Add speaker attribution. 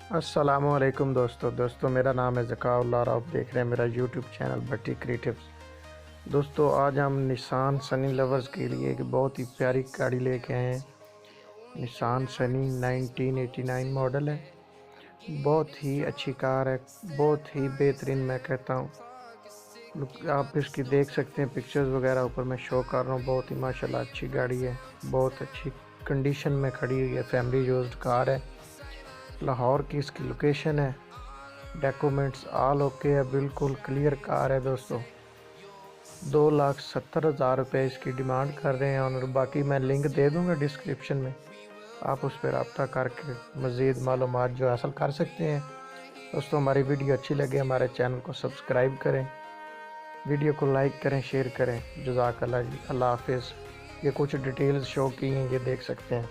Speaker 1: अस्सलामुअलैकुम दोस्तों मेरा नाम है ज़का और आप देख रहे हैं मेरा यूट्यूब चैनल भट्टी क्रिएटिव्स। दोस्तों आज हम निसान सनी लवर्स के लिए एक बहुत ही प्यारी गाड़ी लेके आए हैं। निसान सनी 1989 मॉडल है। बहुत ही अच्छी कार है, बहुत ही बेहतरीन मैं कहता हूँ। लुक आप इसकी देख सकते हैं, पिक्चर्स वगैरह ऊपर मैं शो कर रहा हूँ। बहुत ही माशाल्लाह अच्छी गाड़ी है, बहुत अच्छी कंडीशन में खड़ी हुई है। फैमिली यूज्ड कार है। लाहौर की इसकी लोकेशन है। डॉक्यूमेंट्स ऑल ओके है, बिल्कुल क्लियर कार है दोस्तों। 2,70,000 रुपये इसकी डिमांड कर रहे हैं और बाकी मैं लिंक दे दूंगा डिस्क्रिप्शन में। आप उस पर रब्ता करके मज़ीद मालूमात जो हासिल कर सकते हैं। दोस्तों हमारी वीडियो अच्छी लगे हमारे चैनल को सब्सक्राइब करें, वीडियो को लाइक करें, शेयर करें। जज़ाकल्लाह जी, अल्लाह हाफिज़। ये कुछ डिटेल्स शो की हैं, ये देख सकते हैं।